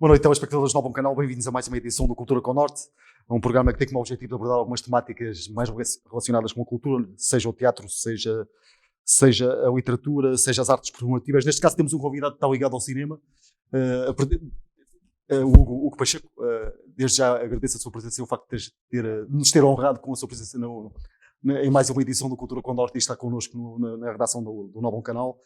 Boa noite, telespectadores do Novo Canal, bem-vindos a mais uma edição do Cultura com Norte, um programa que tem como objetivo abordar algumas temáticas mais relacionadas com a cultura, seja o teatro, seja a literatura, seja as artes performativas. Neste caso temos um convidado que está ligado ao cinema, o Hugo Pacheco. Desde já agradeço a sua presença e o facto de nos ter honrado com a sua presença em mais uma edição do Cultura com Norte e está connosco na redação do Novo Canal.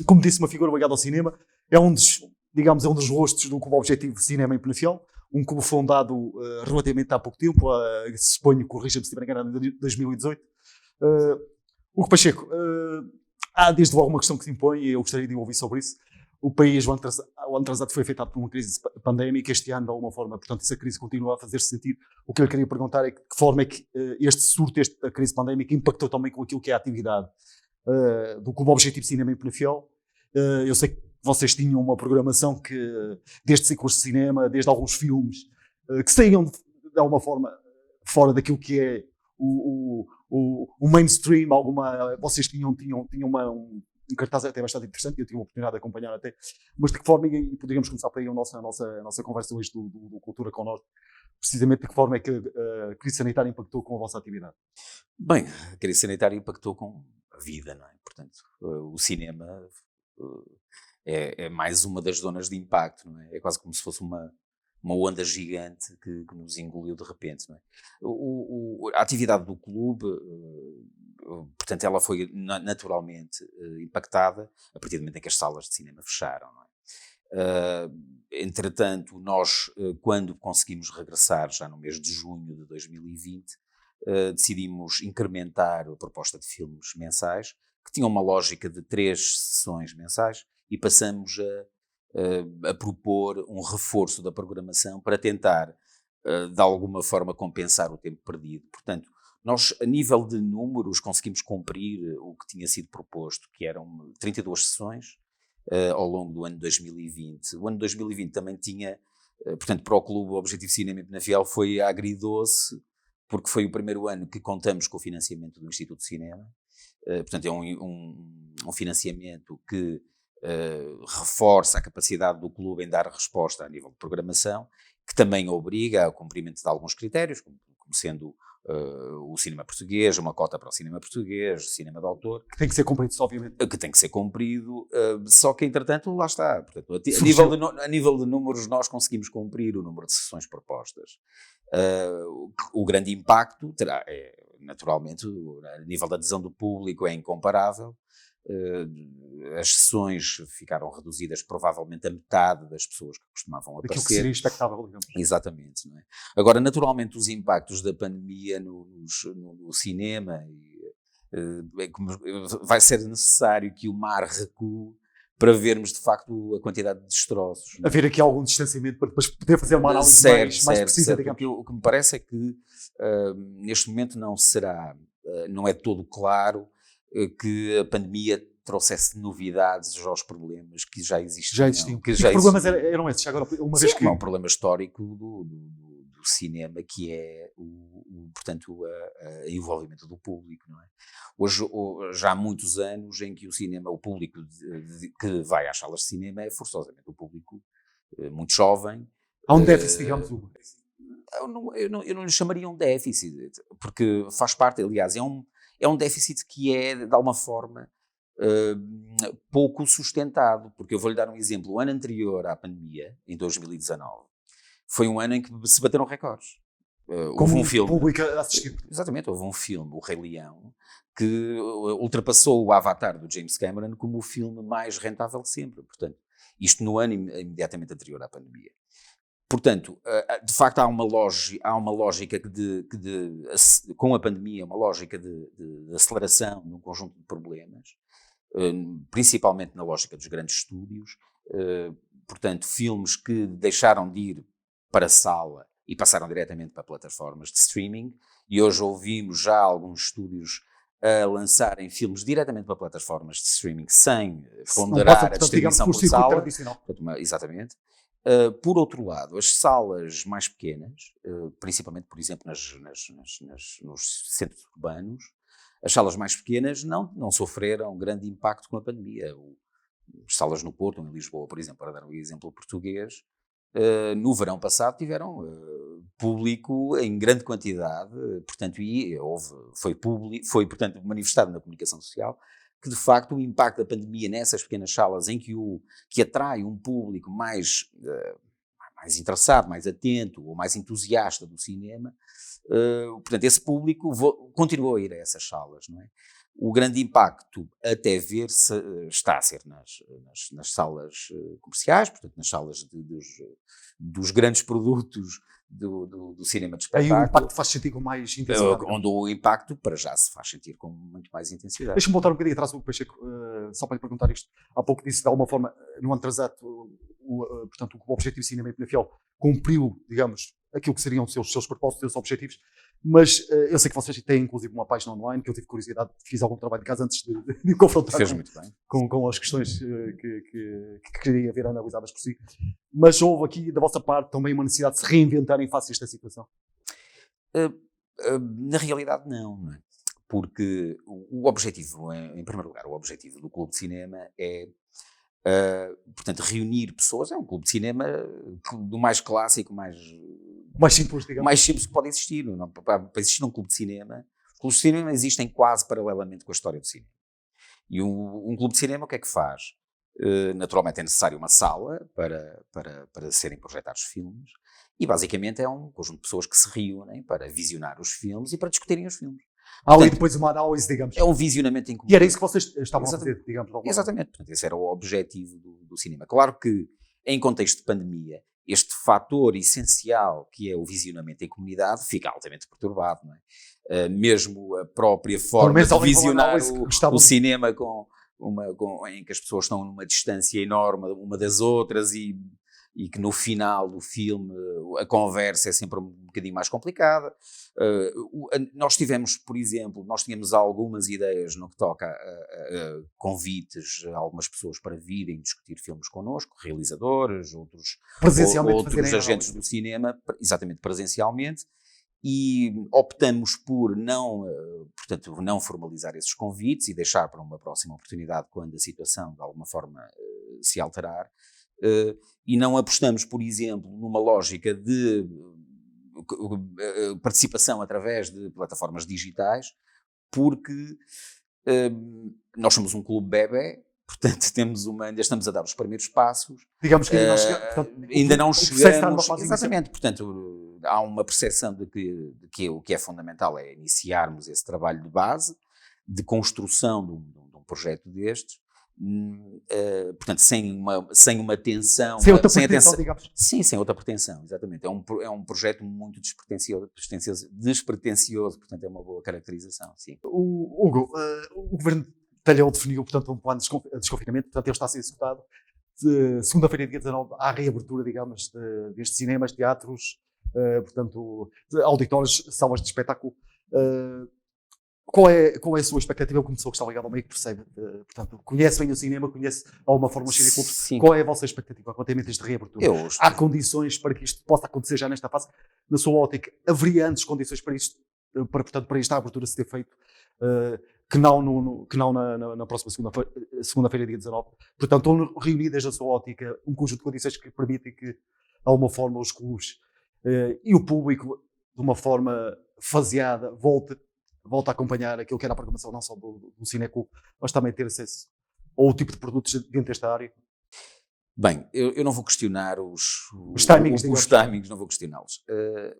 Como disse, uma figura ligada ao cinema, é um dos rostos do Clube Objetivo Cinema em Penafiel, um clube fundado relativamente há pouco tempo, suponho, corrija-me se estiver enganado, em 2018. Hugo Pacheco, há desde logo uma questão que se impõe e eu gostaria de ouvir sobre isso. O país, o ano atrasado, foi afetado por uma crise pandémica, este ano de alguma forma, portanto essa crise continua a fazer-se sentir. O que eu queria perguntar é de que forma é que este surto, esta crise pandémica impactou também com aquilo que é a atividade do Clube Objetivo Cinema em Penafiel. Eu sei que vocês tinham uma programação que, desde ciclos de cinema, desde alguns filmes, que saíam de alguma forma fora daquilo que é o mainstream. Vocês tinham um cartaz até bastante interessante, eu tive a oportunidade de acompanhar até, mas de que forma, e poderíamos começar por aí a nossa conversa hoje do Cultura com Norte, precisamente de que forma é que a crise sanitária impactou com a vossa atividade? Bem, a crise sanitária impactou com a vida, não é? Portanto, o cinema é mais uma das zonas de impacto, não é? É quase como se fosse uma onda gigante que nos engoliu de repente, não é? A atividade do clube, portanto, ela foi naturalmente impactada a partir do momento em que as salas de cinema fecharam, não é? Entretanto, nós, quando conseguimos regressar, já no mês de junho de 2020, decidimos incrementar a proposta de filmes mensais, que tinha uma lógica de 3 sessões mensais, e passamos a propor um reforço da programação para tentar, de alguma forma, compensar o tempo perdido. Portanto, nós, a nível de números, conseguimos cumprir o que tinha sido proposto, que eram 32 sessões ao longo do ano 2020. O ano 2020 também tinha, portanto, para o Clube Objetivo Cinema em Penafiel foi agridoce, porque foi o primeiro ano que contamos com o financiamento do Instituto de Cinema. Portanto, é um financiamento que reforça a capacidade do clube em dar resposta a nível de programação, que também obriga ao cumprimento de alguns critérios, como sendo o cinema português, uma cota para o cinema português, cinema de autor. Que tem que ser cumprido, obviamente. Que tem que ser cumprido, só que entretanto lá está. Portanto, a nível de números nós conseguimos cumprir o número de sessões propostas. O grande impacto terá, naturalmente, a nível da adesão do público é incomparável. As sessões ficaram reduzidas provavelmente a metade das pessoas que costumavam aparecer. Aquilo que seria expectável, digamos. Exatamente, não é? Agora, naturalmente, os impactos da pandemia no cinema vai ser necessário que o mar recue para vermos de facto a quantidade de destroços. Haver aqui algum distanciamento para depois poder fazer uma análise mais precisa, digamos. O que me parece é que neste momento não é todo claro que a pandemia trouxesse novidades aos problemas que já existiam. Que problemas eram esses? Agora, uma vez que... É um problema histórico do cinema, que é portanto, o envolvimento do público, não é? Hoje, já há muitos anos em que o público que vai às salas de cinema é forçosamente o público muito jovem. Há um déficit, digamos. Eu não lhe chamaria um déficit, porque faz parte, aliás, é um déficit que é, de alguma forma, pouco sustentado, porque eu vou-lhe dar um exemplo. O ano anterior à pandemia, em 2019, foi um ano em que se bateram recordes. Houve um filme, público a assistir. Exatamente, houve um filme, O Rei Leão, que ultrapassou o Avatar do James Cameron como o filme mais rentável de sempre. Portanto, isto no ano imediatamente anterior à pandemia. Portanto, de facto há uma lógica com a pandemia, uma lógica de aceleração num conjunto de problemas, principalmente na lógica dos grandes estúdios. Portanto, filmes que deixaram de ir para a sala e passaram diretamente para plataformas de streaming, e hoje ouvimos já alguns estúdios a lançarem filmes diretamente para plataformas de streaming sem ponderar a distribuição por sala. Exatamente. Por outro lado, as salas mais pequenas, principalmente, por exemplo, nos centros urbanos, as salas mais pequenas não sofreram grande impacto com a pandemia. As salas no Porto, em Lisboa, por exemplo, para dar um exemplo português, no verão passado tiveram público em grande quantidade, portanto, e foi, portanto, manifestado na comunicação social que, de facto, o impacto da pandemia nessas pequenas salas em que atrai um público mais interessado, mais atento ou mais entusiasta do cinema, portanto, esse público continuou a ir a essas salas, não é? O grande impacto, até ver, está a ser nas salas comerciais, portanto, nas salas dos grandes produtos do cinema de Aí espetáculo. o impacto faz sentir com mais intensidade. Onde o impacto, para já, se faz sentir com muito mais intensidade. Deixa-me voltar um bocadinho atrás, o Pacheco, só para lhe perguntar isto. Há pouco disse, de alguma forma, no ano atrasado, portanto, o Objetivo Cinema e Penafiel cumpriu, digamos, aquilo que seriam os seus propósitos, os seus objetivos, mas eu sei que vocês têm, inclusive, uma página online, que eu tive curiosidade, fiz algum trabalho de casa antes de confrontar Fez muito bem. Com as questões que queria ver analisadas por si. Mas houve aqui, da vossa parte, também uma necessidade de se reinventarem face a esta situação? Na realidade, não é? Porque o objetivo, em primeiro lugar, o objetivo do Clube de Cinema é, portanto, reunir pessoas. É um clube de cinema do mais clássico, mais simples, digamos. Mais simples que pode existir. Não? Para existir um clube de cinema, os clubes de cinema existem quase paralelamente com a história do cinema. E um clube de cinema o que é que faz? Naturalmente é necessário uma sala para serem projetados filmes e basicamente é um conjunto de pessoas que se reúnem para visionar os filmes e para discutirem os filmes. Portanto, e depois uma análise, digamos. É um visionamento em comum. E era isso que vocês estavam a fazer, digamos. Exatamente. Portanto, esse era o objetivo do cinema. Claro que, em contexto de pandemia, este fator essencial que é o visionamento em comunidade fica altamente perturbado, não é? Mesmo a própria forma de visionar o cinema em que as pessoas estão numa distância enorme uma das outras e que no final do filme a conversa é sempre um bocadinho mais complicada. Nós tivemos, por exemplo, tínhamos algumas ideias no que toca a convites a algumas pessoas para virem discutir filmes connosco, realizadores, outros agentes do cinema, exatamente presencialmente, e optamos por não formalizar esses convites e deixar para uma próxima oportunidade quando a situação de alguma forma se alterar. E não apostamos, por exemplo, numa lógica de participação através de plataformas digitais, porque nós somos um clube bebé, portanto ainda estamos a dar os primeiros passos. Digamos que ainda não chegamos. Exatamente, portanto há uma percepção de que o que é fundamental é iniciarmos esse trabalho de base, de construção de um projeto destes. Portanto, sem uma tensão, sem outra pretensão, digamos. Sim, sem outra pretensão, exatamente. É um projeto muito despretensioso, portanto é uma boa caracterização, sim. Hugo, o Governo Talhão definiu, portanto, um plano de desconfinamento, portanto ele está a ser executado. Segunda-feira, dia 19, há reabertura, digamos, destes cinemas, teatros, portanto, auditórios, salas de espetáculo. Qual é a sua expectativa como pessoa que está ligada ao meio que percebe? Portanto, conhece bem o cinema, conhece de alguma forma os cineclubes. Qual é a vossa expectativa relativamente a esta reabertura? Há condições para que isto possa acontecer já nesta fase? Na sua ótica, haveria antes condições para isto, para esta abertura se ter feito, que não na próxima segunda-feira, dia 19? Portanto, estão reunidas na sua ótica um conjunto de condições que permitem que, de alguma forma, os clubes e o público, de uma forma faseada, volta a acompanhar aquilo que era a programação não só do Cineclube, mas também ter acesso ao tipo de produtos dentro desta área? Bem, eu não vou questionar os timings, não vou questioná-los.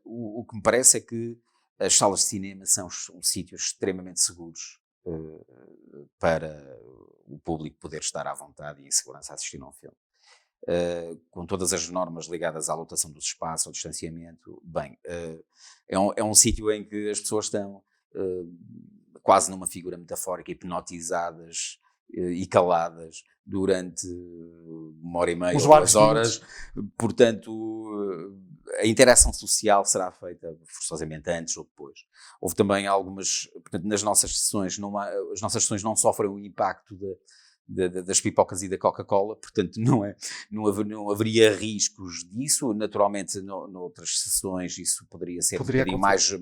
O que me parece é que as salas de cinema são sítios extremamente seguros para o público poder estar à vontade e em segurança a assistir a um filme. Com todas as normas ligadas à lotação dos espaços, ao distanciamento, bem, é um sítio em que as pessoas estão quase numa figura metafórica, hipnotizadas e caladas durante 1h30 ou 2 horas. Portanto, a interação social será feita forçosamente antes ou depois. Houve também algumas, portanto, nas nossas sessões, as nossas sessões não sofrem o impacto das pipocas e da Coca-Cola, portanto não haveria riscos disso. Naturalmente, noutras sessões isso poderia ser um bocadinho mais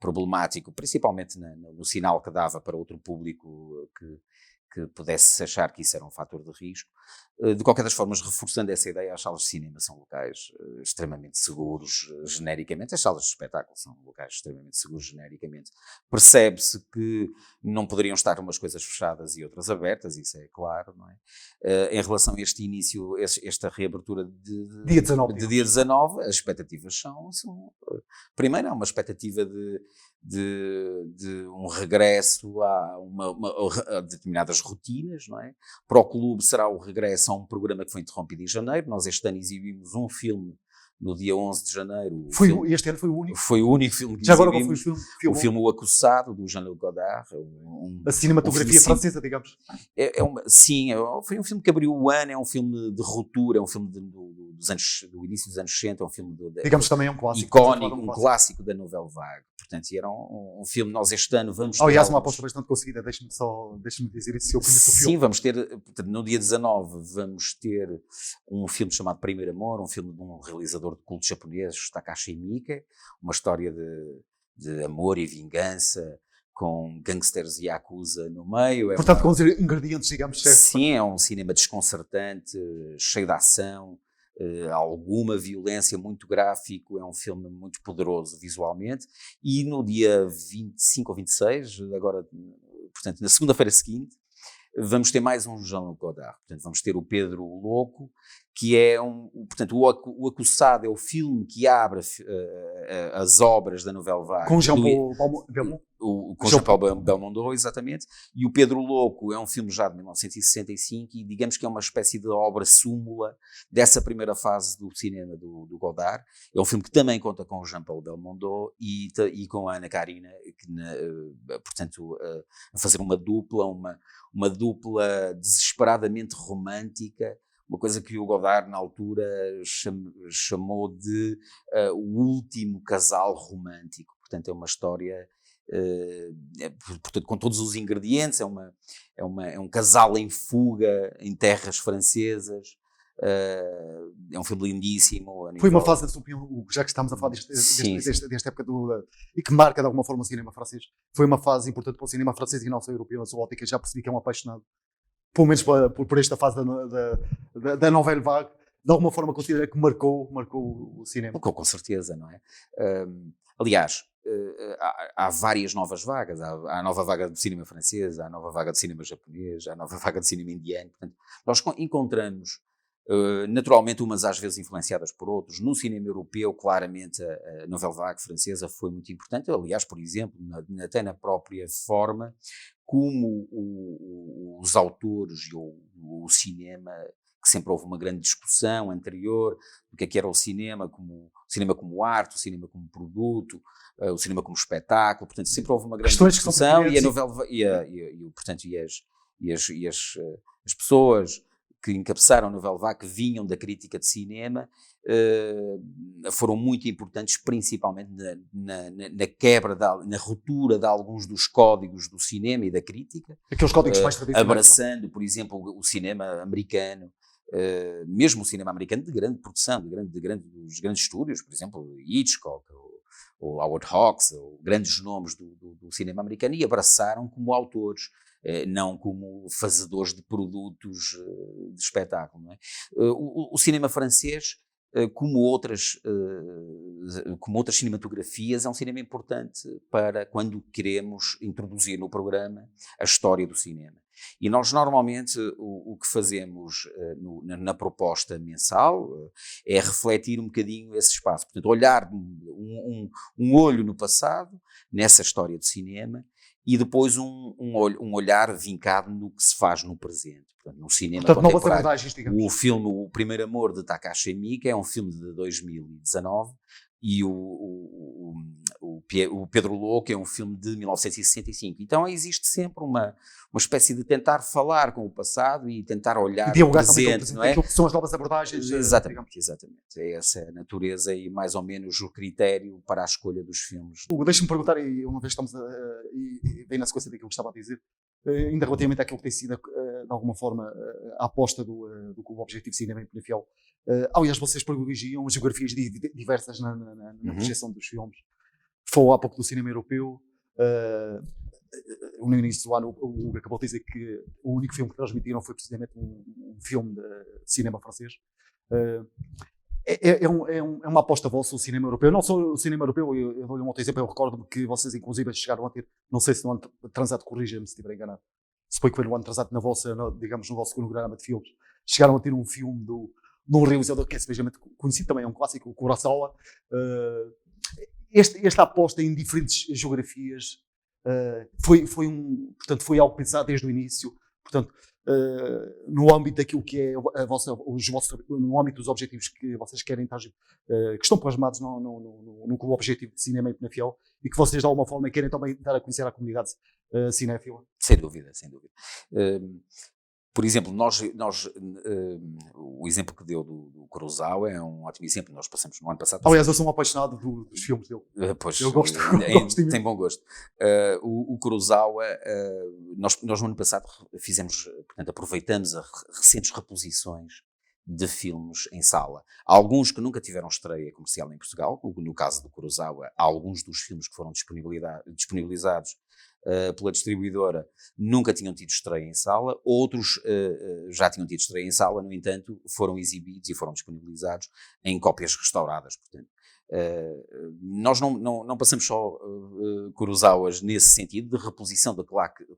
problemático, principalmente no sinal que dava para outro público que que pudesse achar que isso era um fator de risco. De qualquer das formas, reforçando essa ideia, as salas de cinema são locais extremamente seguros, genericamente. As salas de espetáculo são locais extremamente seguros, genericamente. Percebe-se que não poderiam estar umas coisas fechadas e outras abertas, isso é claro, não é? Em relação a este início, esta reabertura de Dia 19. dia 19, as expectativas são primeiro, há uma expectativa de um regresso a determinadas rotinas, não é? Para o clube será o regresso a um programa que foi interrompido em janeiro. Nós este ano exibimos um filme no dia 11 de janeiro. Este ano foi o único. Foi o único filme que Já agora qual foi exibimos. o filme? O filme O Acossado, do Jean-Luc Godard. A cinematografia francesa, digamos. Foi um filme que abriu o ano, é um filme de ruptura, é um filme do início dos anos 60, é um filme digamos também é um clássico. icónico, um clássico da Nouvelle Vague. Portanto, era um filme, nós este ano vamos ter... Aliás, uma aposta bastante conseguida, deixe-me dizer isso, se eu conheço o filme. Sim, vamos ter, portanto, no dia 19 vamos ter um filme chamado Primeiro Amor, um filme de um realizador de culto japonês, Takashi Miike, uma história de amor e vingança, com gangsters e yakuza no meio. Portanto, com os ingredientes, digamos, certo? Sim, é um cinema desconcertante, cheio de ação, alguma violência, muito gráfico, é um filme muito poderoso visualmente. E no dia 25 ou 26, agora, portanto, na segunda-feira seguinte, vamos ter mais um Jean-Luc Godard. Portanto, vamos ter o Pedro Louco, que é portanto, o Acossado é o filme que abre as obras da Nouvelle Vague. Com Jean-Paul Belmondo. Com Jean-Paul Belmondo, exatamente. E o Pedro Louco é um filme já de 1965 e digamos que é uma espécie de obra súmula dessa primeira fase do cinema do Godard. É um filme que também conta com o Jean-Paul Belmondo e com a Ana Karina, portanto, a fazer uma dupla desesperadamente romântica, uma coisa que o Godard na altura chamou de o último casal romântico. Portanto, é uma história portanto, com todos os ingredientes, é um casal em fuga em terras francesas. É um filme lindíssimo. Foi uma fase, já que estamos a falar desta época e que marca de alguma forma o cinema francês, foi uma fase importante para o cinema francês e não só europeu. Na sua ótica, já percebi que é um apaixonado, pelo menos por esta fase da Nouvelle Vague. De alguma forma considera que marcou o cinema. Marcou, com certeza, não é? Aliás, há várias novas vagas. Há a nova vaga do cinema francês, há a nova vaga do cinema japonês, há a nova vaga do cinema indiano. Portanto, nós encontramos, naturalmente, umas às vezes influenciadas por outros. No cinema europeu, claramente, a Nouvelle Vague francesa foi muito importante. Aliás, por exemplo, até na própria forma como os autores e o cinema, que sempre houve uma grande discussão anterior do que era o cinema como arte, o cinema como produto, o cinema como espetáculo. Portanto, sempre houve uma grande discussão e a novela as pessoas que encabeçaram a Nouvelle Vague, que vinham da crítica de cinema, foram muito importantes, principalmente na quebra, na ruptura de alguns dos códigos do cinema e da crítica. Aqueles códigos mais tradicionais. Abraçando, por exemplo, o cinema americano, mesmo o cinema americano de grande produção, dos grandes estúdios, por exemplo, Hitchcock, ou Howard Hawks, ou grandes nomes do cinema americano, e abraçaram como autores, não como fazedores de produtos de espetáculo. Não é? O cinema francês, como outras cinematografias, é um cinema importante para quando queremos introduzir no programa a história do cinema. E nós normalmente o que fazemos na proposta mensal é refletir um bocadinho esse espaço. Portanto, olhar um olho no passado, nessa história do cinema, e depois um olhar vincado no que se faz no presente. Portanto, no cinema contemporâneo. O filme O Primeiro Amor, de Takashi Miike, é um filme de 2019, e o Pedro Louco é um filme de 1965. Então existe sempre uma espécie de tentar falar com o passado e tentar olhar para o presente, não é? Aquilo que são as novas abordagens. Exatamente. É essa a natureza e mais ou menos o critério para a escolha dos filmes. Deixa-me perguntar, e uma vez estamos e bem na sequência daquilo que estava a dizer, ainda relativamente àquilo que tem sido, de alguma forma, a aposta do Clube Objetivo Cinema em Penafiel. Aliás, vocês privilegiam geografias diversas na projeção dos filmes. Falou há pouco do cinema europeu. no início do ano, o Hugo acabou de dizer que o único filme que transmitiram foi precisamente um filme de cinema francês. É uma aposta vossa o cinema europeu. Não só o cinema europeu, eu dou-lhe um outro exemplo. Eu recordo-me que vocês, inclusive, chegaram a ter, não sei se no ano transado, corrija-me se estiver enganado, suponho que foi no ano transado, digamos, no vosso cronograma de filmes, chegaram a ter um filme de um realizador que é simplesmente conhecido também, é um clássico, o Kurosawa. Esta aposta em diferentes geografias portanto, foi algo pensado desde o início. Portanto, no âmbito daquilo que é no âmbito dos objetivos que vocês querem, que estão plasmados no objetivo de cinema e Penafiel, e que vocês de alguma forma querem também dar a conhecer à comunidade cinéfila. Sem dúvida, sem dúvida. Por exemplo, o exemplo que deu do Kurosawa é um ótimo exemplo. Nós passamos no ano passado. Aliás, eu sou um apaixonado dos filmes dele. Pois, eu gosto. Tem bom gosto. O Kurosawa, nós no ano passado fizemos, portanto, aproveitamos as recentes reposições de filmes em sala. Há alguns que nunca tiveram estreia comercial em Portugal. No caso do Kurosawa, há alguns dos filmes que foram disponibilizados pela distribuidora nunca tinham tido estreia em sala, outros já tinham tido estreia em sala, no entanto foram exibidos e foram disponibilizados em cópias restauradas. Portanto, nós não passamos só Kurosawas nesse sentido de reposição de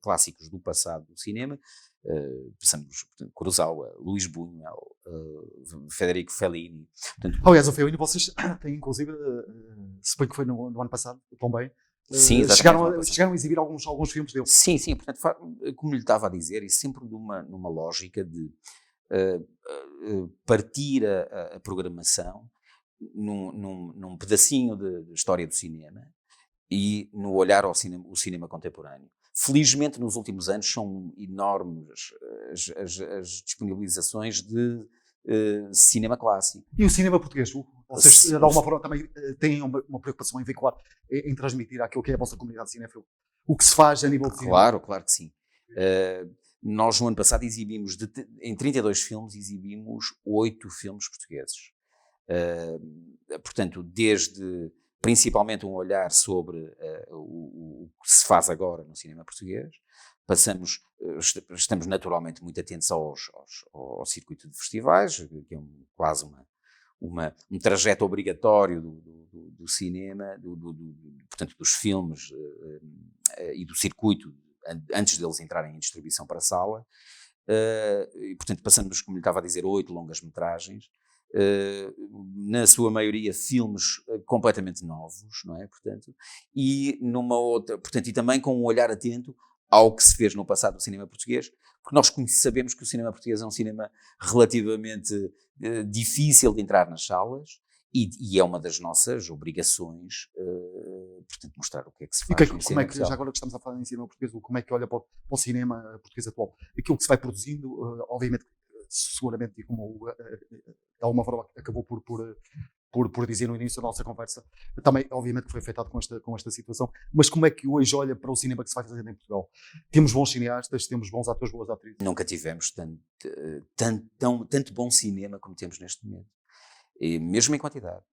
clássicos do passado do cinema. Passamos, portanto, Kurosawa, Luís Buñuel, Federico Fellini. Portanto, aliás, o Fellini, vocês têm inclusive, suponho que foi no ano passado também. Sim, chegaram a exibir alguns filmes dele. Sim, portanto, como lhe estava a dizer, e sempre numa lógica de partir a programação num pedacinho de história do cinema e no olhar ao cinema, o cinema contemporâneo. Felizmente, nos últimos anos, são enormes as disponibilizações de cinema clássico. E o cinema português? Vocês, de alguma forma, também têm uma preocupação em veicular, em transmitir àquilo que é a vossa comunidade cinéfila o que se faz a nível de cinema? Claro que sim. Nós, no ano passado, exibimos, em 32 filmes, exibimos 8 filmes portugueses. Portanto, desde principalmente um olhar sobre o que se faz agora no cinema português, estamos naturalmente muito atentos ao circuito de festivais, que é quase um trajeto obrigatório do cinema, portanto dos filmes e do circuito, antes deles entrarem em distribuição para a sala. E, portanto, passamos, como lhe estava a dizer, 8 longas-metragens, na sua maioria filmes completamente novos, não é? Portanto, e e também com um olhar atento ao que se fez no passado do cinema português, porque nós sabemos que o cinema português é um cinema relativamente difícil de entrar nas salas, e é uma das nossas obrigações, portanto, mostrar o que é que se faz. E como é que, já agora que estamos a falar em cinema português, como é que olha para o cinema português atual? Aquilo que se vai produzindo, obviamente, seguramente, e como de alguma forma acabou por dizer no início da nossa conversa, também, obviamente, que foi afetado com esta situação, mas como é que hoje olha para o cinema que se vai fazer em Portugal? Temos bons cineastas, temos bons atores, boas atrizes? Nunca tivemos tanto bom cinema como temos neste momento, e mesmo em quantidade.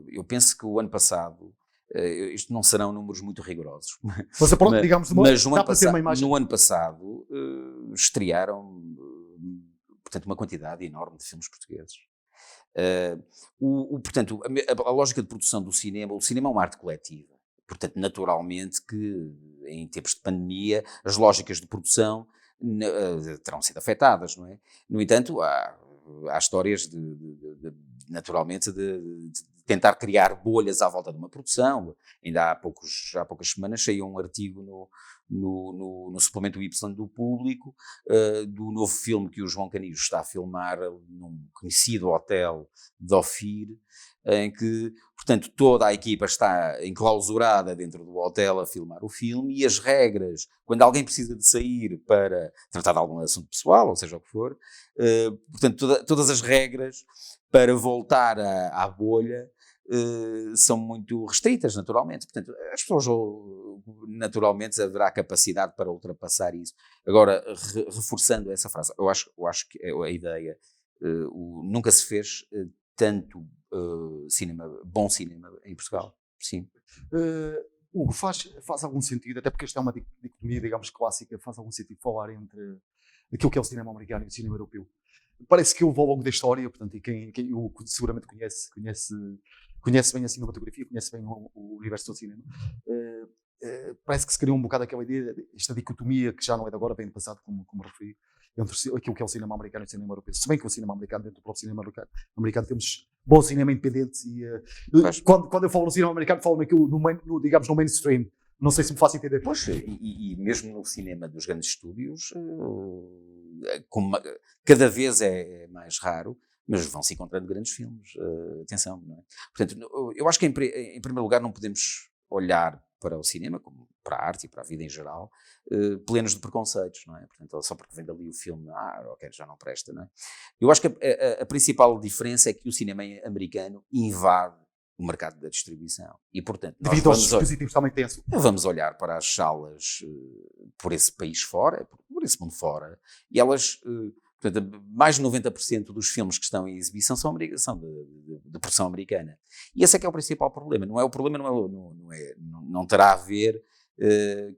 Eu penso que o ano passado, isto não serão números muito rigorosos, digamos, mas no ano passado estrearam, portanto, uma quantidade enorme de filmes portugueses. Portanto, a lógica de produção do cinema, o cinema é uma arte coletiva. Portanto, naturalmente que em tempos de pandemia as lógicas de produção terão sido afetadas, não é? No entanto, há histórias naturalmente de tentar criar bolhas à volta de uma produção. Ainda há poucas semanas saiu um artigo no suplemento Y do Público, do novo filme que o João Canijo está a filmar num conhecido hotel de Ofir, em que, portanto, toda a equipa está enclausurada dentro do hotel a filmar o filme, e as regras, quando alguém precisa de sair para tratar de algum assunto pessoal, ou seja o que for, portanto, todas as regras para voltar à bolha são muito restritas, naturalmente. Portanto, as pessoas, naturalmente, haverá capacidade para ultrapassar isso. Agora, reforçando essa frase, eu acho que a ideia, nunca se fez tanto bom cinema em Portugal. Sim. Hugo, faz algum sentido, até porque esta é uma dicotomia, digamos, clássica, faz algum sentido falar entre aquilo que é o cinema americano e o cinema europeu? Parece que houve ao longo da história, portanto, e quem o seguramente conhece bem a cinematografia, conhece bem o universo do cinema, parece que se criou um bocado aquela ideia, esta dicotomia que já não é de agora, vem do passado, como referi, entre aquilo que é o cinema americano e o cinema europeu. Se bem que o cinema americano, dentro do próprio cinema americano, temos bom cinema independente e quando eu falo no cinema americano, falo naquilo, digamos, no mainstream. Não sei se me faço entender. Pois, e mesmo no cinema dos grandes estúdios, cada vez é mais raro, mas vão-se encontrando grandes filmes. Atenção, não é? Portanto, eu acho que em primeiro lugar não podemos olhar para o cinema, como para a arte e para a vida em geral, plenos de preconceitos, não é? Portanto, só porque vem dali o filme, ok, já não presta, não é? Eu acho que a principal diferença é que o cinema americano invade o mercado da distribuição. E, portanto, devido aos dispositivos também tenso. Vamos olhar para as salas por esse país fora, por esse mundo fora, e elas, portanto, mais de 90% dos filmes que estão em exibição são de produção americana. E esse é que é o principal problema. O problema não terá a ver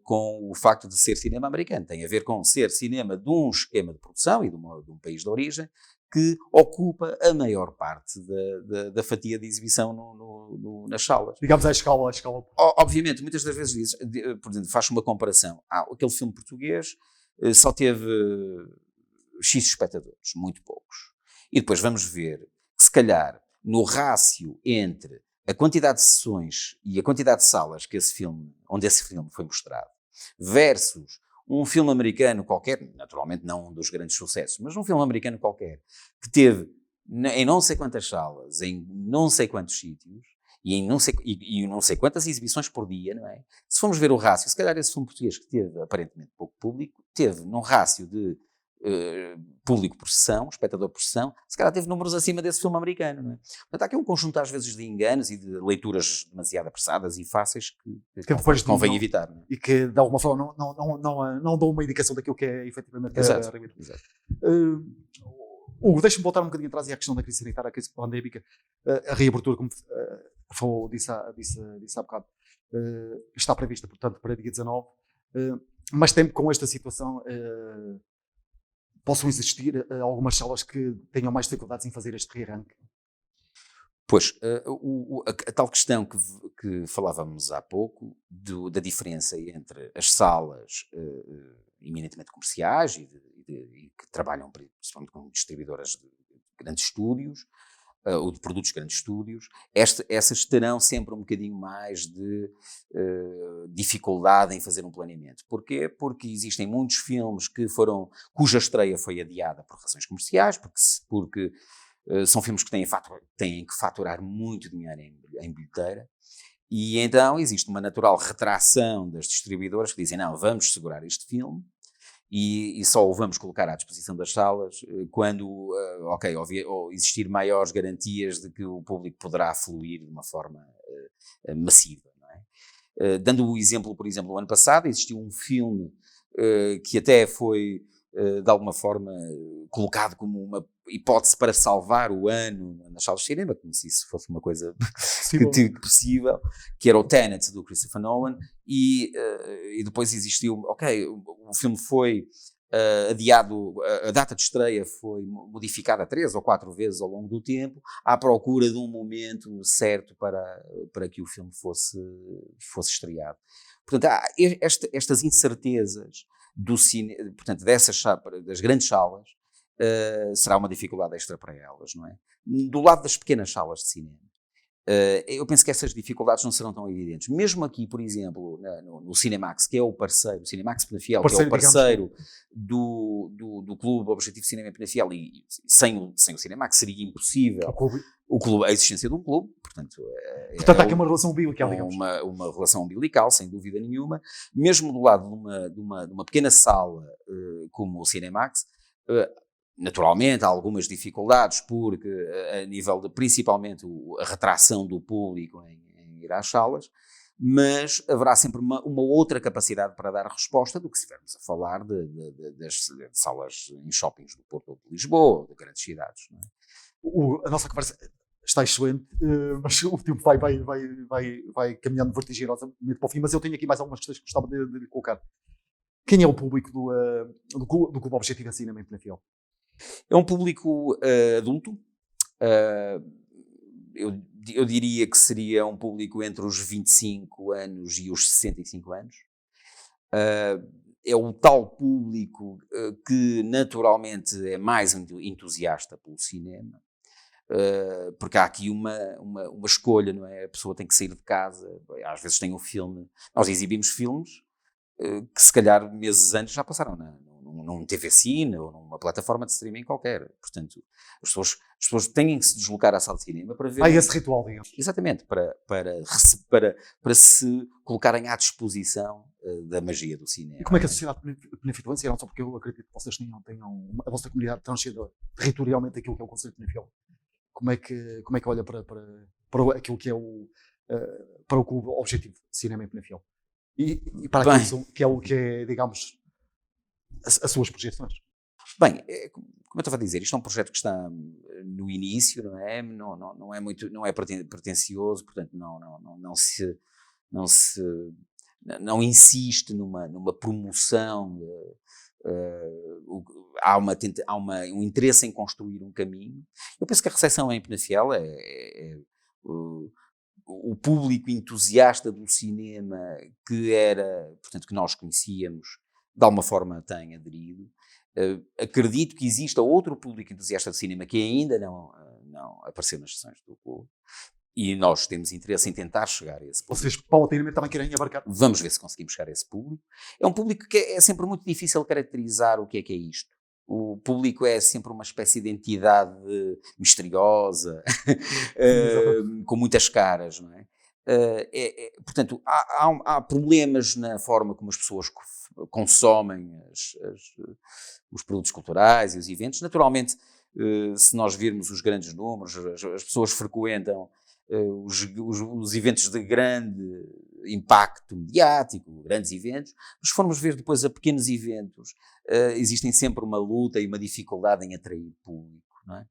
com o facto de ser cinema americano. Tem a ver com ser cinema de um esquema de produção e de um país de origem que ocupa a maior parte da fatia de exibição nas salas. Digamos a escala. Obviamente, muitas das vezes por exemplo, faz uma comparação. Aquele filme português só teve X espectadores, muito poucos. E depois vamos ver que, se calhar, no rácio entre a quantidade de sessões e a quantidade de salas onde esse filme foi mostrado, versus um filme americano qualquer, naturalmente não um dos grandes sucessos, mas um filme americano qualquer, que teve em não sei quantas salas, em não sei quantos sítios, e em não sei quantas exibições por dia, não é? Se formos ver o rácio, se calhar esse filme português que teve aparentemente pouco público, teve num rácio de público por sessão, espectador por sessão, se calhar teve números acima desse filme americano, não é? Portanto, há aqui um conjunto às vezes de enganos e de leituras demasiado apressadas e fáceis que convém evitar. Não é? E que de alguma forma não dão uma indicação daquilo que é efetivamente Exato. Hugo, deixa-me voltar um bocadinho atrás e à questão da crise sanitária, a crise pandémica, a reabertura, como disse há bocado, está prevista, portanto, para dia 19, mas tem com esta situação possam existir algumas salas que tenham mais dificuldades em fazer este rearranque? Pois, a tal questão que falávamos há pouco, da diferença entre as salas eminentemente comerciais e que trabalham principalmente com distribuidoras de grandes estúdios, ou de produtos de grandes estúdios, essas terão sempre um bocadinho mais de dificuldade em fazer um planeamento. Porquê? Porque existem muitos filmes cuja estreia foi adiada por razões comerciais, porque são filmes que têm que faturar muito dinheiro em bilheteira, e então existe uma natural retração das distribuidoras que dizem, não, vamos segurar este filme, e só o vamos colocar à disposição das salas quando existir maiores garantias de que o público poderá fluir de uma forma massiva. Não é? Dando o exemplo, por exemplo, o ano passado existiu um filme que até foi de alguma forma colocado como uma hipótese para salvar o ano nas salas de cinema, como se isso fosse uma coisa possível, que era o Tenet do Christopher Nolan, e depois existiu, o filme foi adiado, a data de estreia foi modificada 3 ou 4 vezes ao longo do tempo, à procura de um momento certo para que o filme fosse estreado. Portanto, há estas incertezas portanto, das grandes salas, será uma dificuldade extra para elas, não é? Do lado das pequenas salas de cinema, eu penso que essas dificuldades não serão tão evidentes. Mesmo aqui, por exemplo, no Cinemax, que é o parceiro, o Cinemax Penafiel, que é o parceiro do Clube Objetivo Cinema Penafiel, e sem o Cinemax seria impossível a existência de um clube, portanto há aqui uma relação umbilical, digamos. Uma relação umbilical, sem dúvida nenhuma. Mesmo do lado de uma pequena sala como o Cinemax, naturalmente há algumas dificuldades, porque a nível de principalmente a retração do público em ir às salas, mas haverá sempre uma outra capacidade para dar resposta do que se estivermos a falar das salas em shoppings do Porto ou de Lisboa, ou de grandes cidades. Não é? A nossa conversa está excelente, mas o tempo vai caminhando vertiginosamente para o fim, mas eu tenho aqui mais algumas questões que gostava de lhe colocar. Quem é o público do Clube Objetivo de Cinema em Penafiel? É um público adulto. Eu diria que seria um público entre os 25 anos e os 65 anos. É o tal público que naturalmente é mais entusiasta pelo cinema, porque há aqui uma escolha, não é? A pessoa tem que sair de casa, às vezes tem um filme, nós exibimos filmes que se calhar meses antes já passaram num TV Cine ou numa plataforma de streaming qualquer. Portanto, as pessoas têm que se deslocar à sala de cinema para ver... esse ritual, digamos. Exatamente, para se colocarem à disposição da magia do cinema. E como é que a sociedade penafiellense, não só porque eu acredito que vocês tenham a vossa comunidade transcende territorialmente aquilo que é o Conselho de Penafiel, como é que olha para aquilo que é para o Clube Objetivo de Cinema em Penafiel? E para aquilo que é, digamos, as suas projeções? Bem, como eu estava a dizer, isto é um projeto que está no início, não é? Não é muito, não é pretencioso, portanto não insiste numa promoção. Há um interesse em construir um caminho. Eu penso que a recepção em Penafiel o público entusiasta do cinema que nós conhecíamos, de alguma forma tem aderido. Acredito que exista outro público entusiasta de cinema que ainda não apareceu nas sessões do clube, e nós temos interesse em tentar chegar a esse público. Vocês paulatinamente também querem abarcar? Vamos ver se conseguimos chegar a esse público. É um público que é sempre muito difícil caracterizar o que é isto. O público é sempre uma espécie de entidade misteriosa, com muitas caras, não é? Portanto, há problemas na forma como as pessoas consomem os produtos culturais e os eventos. Naturalmente, se nós virmos os grandes números, as pessoas frequentam os eventos de grande impacto mediático, grandes eventos, mas se formos ver depois a pequenos eventos, existem sempre uma luta e uma dificuldade em atrair público, não é?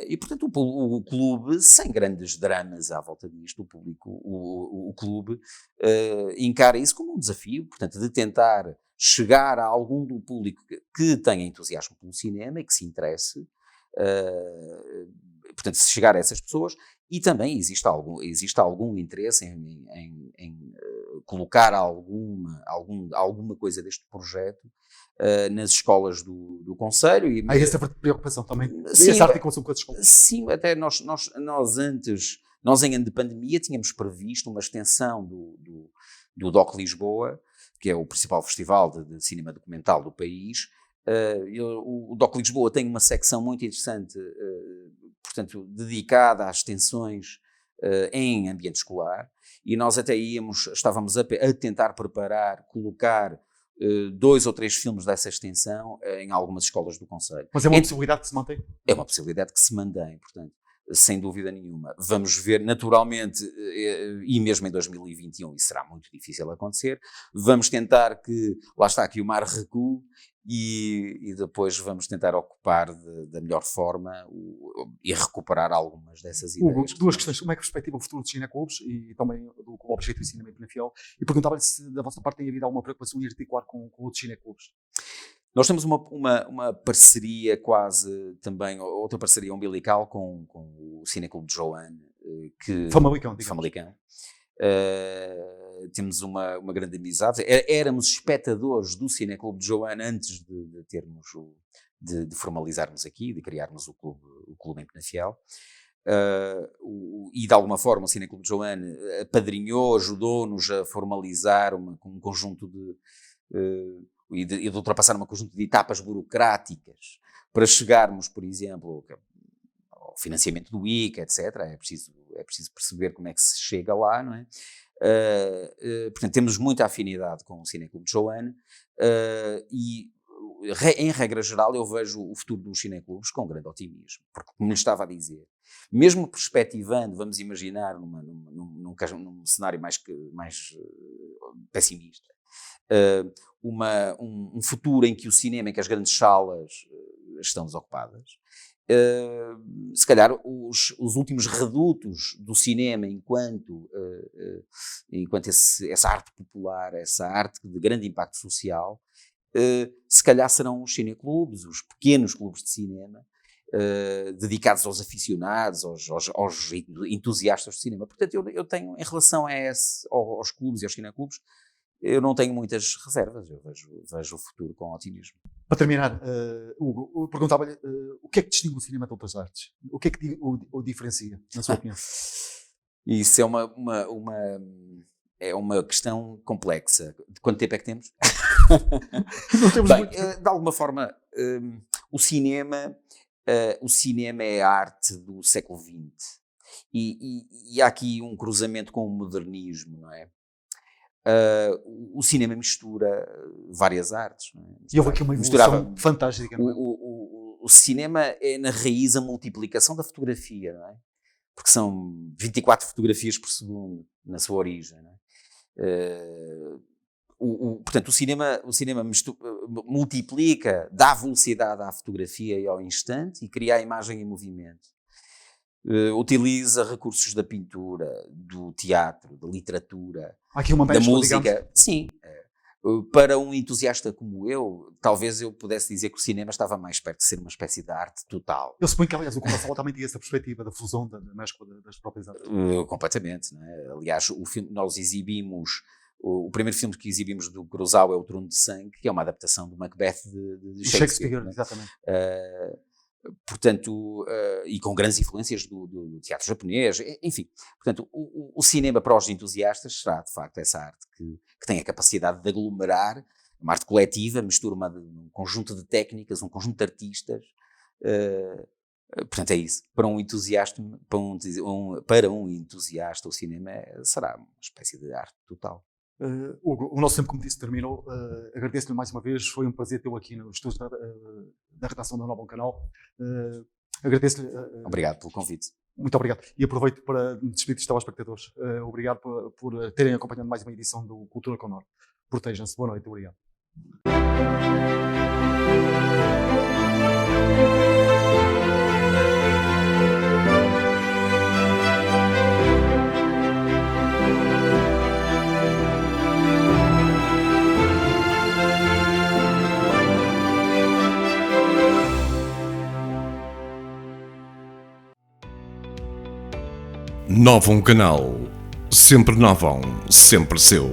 E portanto o clube, sem grandes dramas à volta disto, o clube encara isso como um desafio, portanto, de tentar chegar a algum do público que tenha entusiasmo pelo cinema e que se interesse, portanto, se chegar a essas pessoas. E também existe algum interesse em colocar alguma coisa deste projeto nas escolas do Conselho. Há essa preocupação também, sim, essa articulação com as escolas. Sim, até nós antes, em ano de pandemia, tínhamos previsto uma extensão do DOC Lisboa, que é o principal festival de cinema documental do país. O DOC Lisboa tem uma secção muito interessante, portanto, dedicada às extensões em ambiente escolar, e nós até estávamos a tentar colocar 2 ou 3 filmes dessa extensão em algumas escolas do Conselho. Mas é uma possibilidade que se mantém? É uma possibilidade que se mantém, portanto, sem dúvida nenhuma. Vamos ver, naturalmente, e mesmo em 2021 isso será muito difícil acontecer, vamos tentar que o mar recue e depois vamos tentar ocupar da melhor forma e recuperar algumas dessas ideias. Hugo, 2 questões. Como é que perspectiva o futuro dos cineclubes e também do Clube Objetivo de Cinema em Penafiel? E perguntava-lhe se da vossa parte tem havido alguma preocupação em articular com outros cineclubes. Nós temos uma parceria quase também, outra parceria umbilical com o Cineclube de Joane. Famalicão. Temos uma grande amizade. Éramos espectadores do Cineclube de Joane antes de formalizarmos aqui, de criarmos o clube em Penafiel. E de alguma forma o Cineclube de Joane apadrinhou, ajudou-nos a formalizar um conjunto e de ultrapassar um conjunto de etapas burocráticas para chegarmos, por exemplo, ao financiamento do ICA, etc. É preciso perceber como é que se chega lá, não é? Portanto, temos muita afinidade com o Cineclube de Joane e, em regra geral, eu vejo o futuro dos cineclubes com grande otimismo, porque, como lhe estava a dizer, mesmo perspectivando, vamos imaginar num cenário mais pessimista, um futuro em que o cinema, em que as grandes salas estão desocupadas, se calhar os últimos redutos do cinema enquanto essa arte popular, essa arte de grande impacto social, se calhar serão os cineclubes, os pequenos clubes de cinema, dedicados aos aficionados, aos entusiastas de cinema. Portanto, eu tenho, em relação aos clubes e aos cineclubes, eu não tenho muitas reservas, eu vejo o futuro com otimismo. Para terminar, Hugo, eu perguntava-lhe o que é que distingue o cinema de outras artes? O que é que o diferencia, na sua opinião? Isso é uma questão complexa. De quanto tempo é que temos? Não temos Bem, muito. de alguma forma, o cinema é a arte do século XX. E há aqui um cruzamento com o modernismo, não é? O cinema mistura várias artes. Não é? E houve aqui uma evolução fantástica. Não é? O cinema é, na raiz, a multiplicação da fotografia, não é? Porque são 24 fotografias por segundo na sua origem. Não é? Portanto, o cinema multiplica, dá velocidade à fotografia e ao instante e cria a imagem em movimento. Utiliza recursos da pintura, do teatro, da literatura, aqui uma da música. Digamos. Sim. Para um entusiasta como eu, talvez eu pudesse dizer que o cinema estava mais perto de ser uma espécie de arte total. Eu suponho que, aliás, o Coração também tinha essa perspectiva da fusão, da mescla das próprias artes. Completamente. Não é? Aliás, o filme nós exibimos, o primeiro filme que exibimos do Kurosawa é O Trono de Sangue, que é uma adaptação do Macbeth de Shakespeare. Exatamente. Portanto, e com grandes influências do teatro japonês, enfim. Portanto, o cinema para os entusiastas será, de facto, essa arte que tem a capacidade de aglomerar, uma arte coletiva, mistura um conjunto de técnicas, um conjunto de artistas. Portanto, é isso. Para um entusiasta, o cinema será uma espécie de arte total. Hugo, o nosso tempo, como disse, terminou. Agradeço-lhe mais uma vez. Foi um prazer tê-lo aqui nos estúdios da redação da Nova Canal. Agradeço-lhe. Obrigado pelo convite. Muito obrigado. E aproveito para me despedir dos telespectadores. Obrigado por terem acompanhado mais uma edição do Cultura com Norte. Protejam-se. Boa noite. Obrigado. Novum Canal. Sempre novão, sempre seu.